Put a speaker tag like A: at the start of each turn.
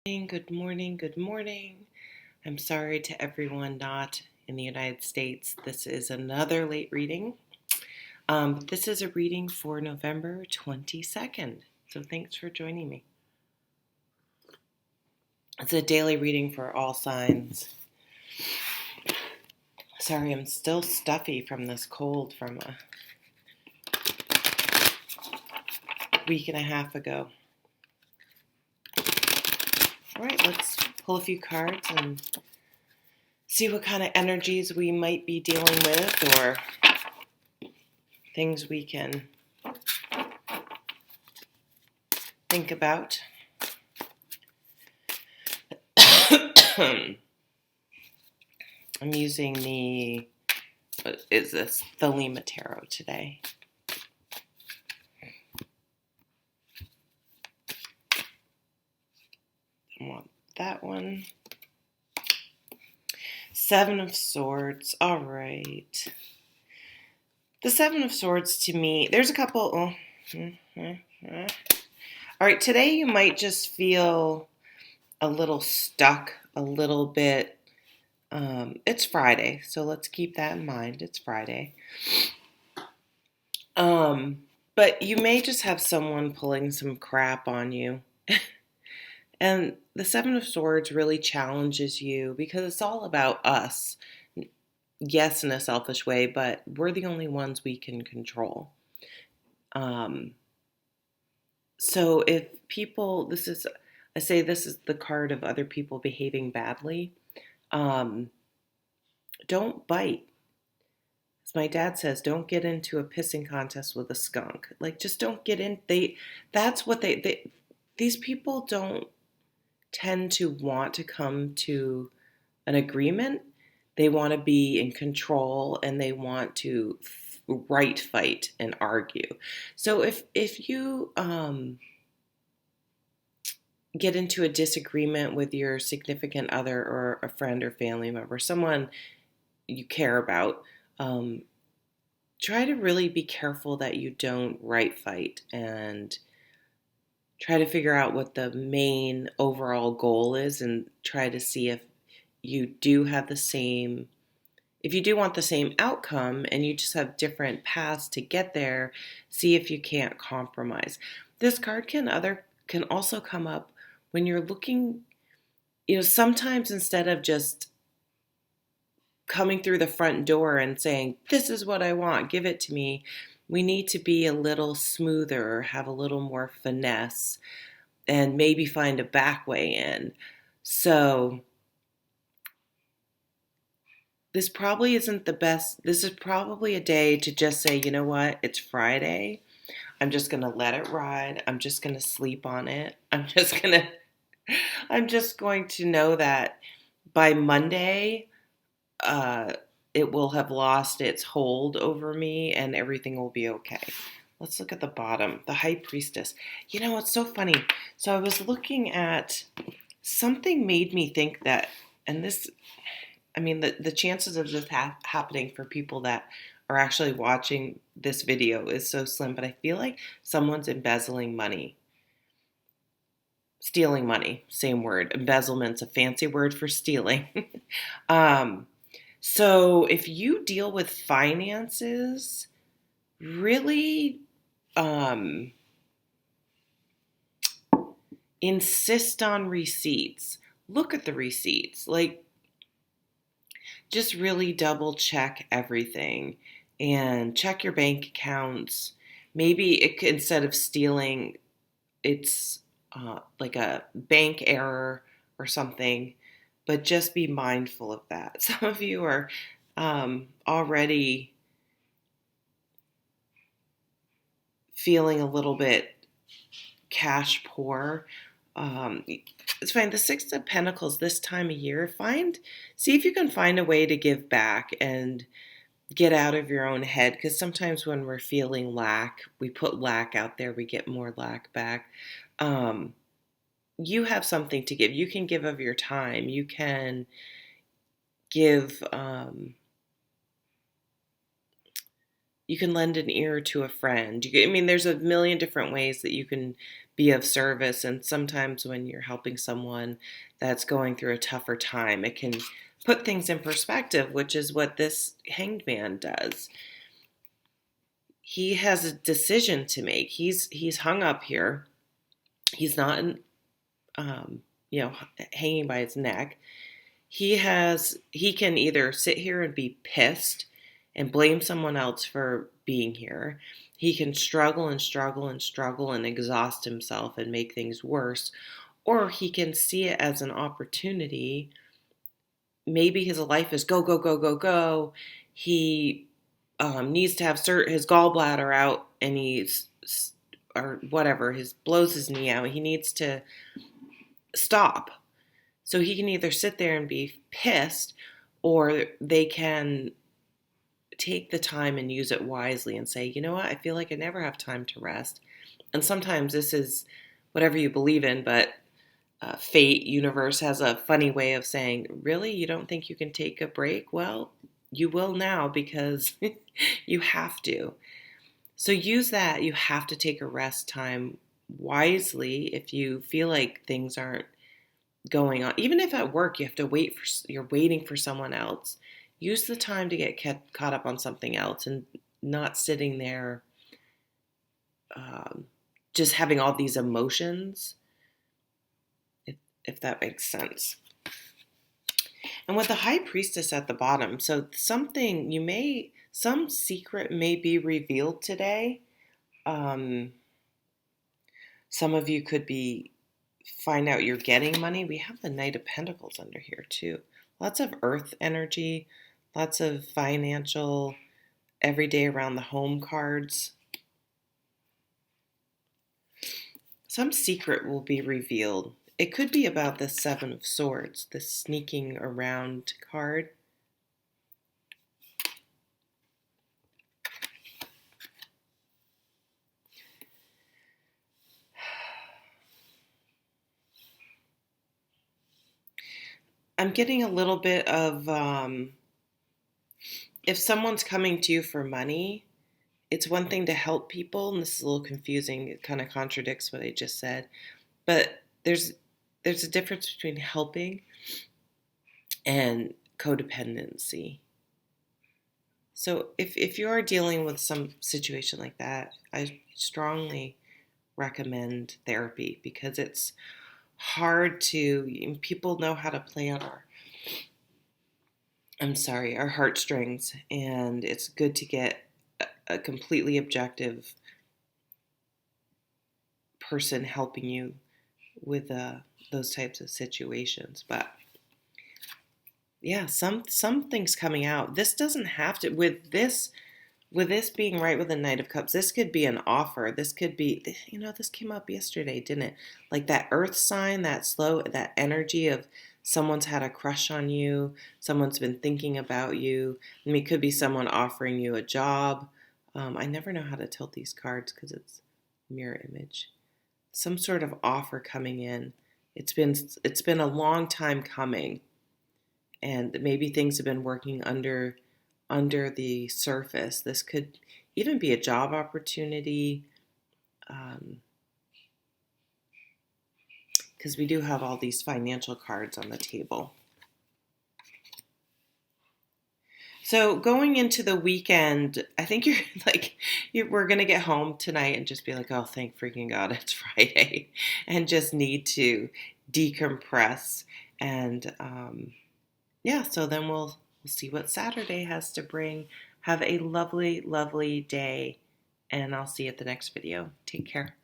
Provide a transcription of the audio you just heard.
A: Good morning, good morning. I'm sorry to everyone not in the United States. This is another late reading. This is a reading for November 22nd. So thanks for joining me. It's a daily reading for all signs. Sorry, I'm still stuffy from this cold from a week and a half ago. All right, let's pull a few cards and see what kind of energies we might be dealing with or things we can think about. I'm using this Thelema tarot today. I want that one. Seven of Swords. All right. The Seven of Swords to me, there's a couple. All right, today you might just feel a little stuck, a little bit. It's Friday, so let's keep that in mind. It's Friday. But you may just have someone pulling some crap on you. And the Seven of Swords really challenges you because it's all about us. Yes, in a selfish way, but we're the only ones we can control. So if people, I say this is the card of other people behaving badly. Don't bite. As my dad says, don't get into a pissing contest with a skunk. Like, just don't get in. These people don't tend to want to come to an agreement. They want to be in control and they want to fight and argue. So if you get into a disagreement with your significant other or a friend or family member, someone you care about, try to really be careful that you don't fight and try to figure out what the main overall goal is and try to see if you do have if you do want the same outcome and you just have different paths to get there, see if you can't compromise. This card can also come up when you're looking, sometimes instead of just coming through the front door and saying, this is what I want, give it to me, we need to be a little smoother, have a little more finesse, and maybe find a back way in. So this probably isn't the best. This is probably a day to just say, you know what, it's Friday. I'm just going to let it ride. I'm just going to sleep on it. I'm just going to know that by Monday, it will have lost its hold over me and everything will be okay. Let's look at the bottom, the High Priestess. It's so funny. So I was looking at something made me think that, and this, the chances of this happening for people that are actually watching this video is so slim, but I feel like someone's embezzling money. Stealing money, same word. Embezzlement's a fancy word for stealing. So if you deal with finances, really insist on receipts. Look at the receipts. Just really double check everything and check your bank accounts. Maybe instead of stealing, it's like a bank error or something, but just be mindful of that. Some of you are already feeling a little bit cash poor. It's fine. The Six of Pentacles this time of year, see if you can find a way to give back and get out of your own head. Because sometimes when we're feeling lack, we put lack out there, we get more lack back. You have something to give. You can give of your time. You can give, you can lend an ear to a friend. There's a million different ways that you can be of service. And sometimes when you're helping someone that's going through a tougher time, it can put things in perspective, which is what this hanged man does. He has a decision to make. He's hung up here. He's not, um, hanging by his neck. He can either sit here and be pissed and blame someone else for being here. He can struggle and struggle and struggle and exhaust himself and make things worse, or he can see it as an opportunity. Maybe his life is go, go, go, go, go. He needs to have his gallbladder out, and or whatever, blows his knee out. He needs to stop. So he can either sit there and be pissed, or they can take the time and use it wisely and say, you know what, I feel like I never have time to rest. And sometimes this is whatever you believe in, but fate, universe has a funny way of saying, really, you don't think you can take a break? Well, you will now, because you have to. So use that you have to take a rest time wisely. If you feel like things aren't going on, even if at work you're waiting for someone else, use the time to get caught up on something else and not sitting there just having all these emotions, if that makes sense. And with the high priestess at the bottom, so some secret may be revealed today. Some of you could find out you're getting money. We have the Knight of Pentacles under here too. Lots of earth energy, lots of financial, everyday around the home cards. Some secret will be revealed. It could be about the Seven of Swords, the sneaking around card. I'm getting a little bit of, if someone's coming to you for money, it's one thing to help people, and this is a little confusing. It kind of contradicts what I just said. But there's a difference between helping and codependency. So if you are dealing with some situation like that, I strongly recommend therapy, because it's hard people know how to play on our heartstrings, and it's good to get a completely objective person helping you with those types of situations. But yeah, something's coming out. This doesn't have to, with this being right with the Knight of Cups, this could be an offer. This could be, this came up yesterday, didn't it? Like that earth sign, that energy of someone's had a crush on you, someone's been thinking about you. I mean, it could be someone offering you a job. I never know how to tilt these cards because it's mirror image. Some sort of offer coming in. It's been a long time coming, and maybe things have been working under the surface. This could even be a job opportunity, because we do have all these financial cards on the table. So going into the weekend, I think we're going to get home tonight and just be like, oh, thank freaking God it's Friday, and just need to decompress. And so then we'll see what Saturday has to bring. Have a lovely, lovely day, and I'll see you at the next video. Take care.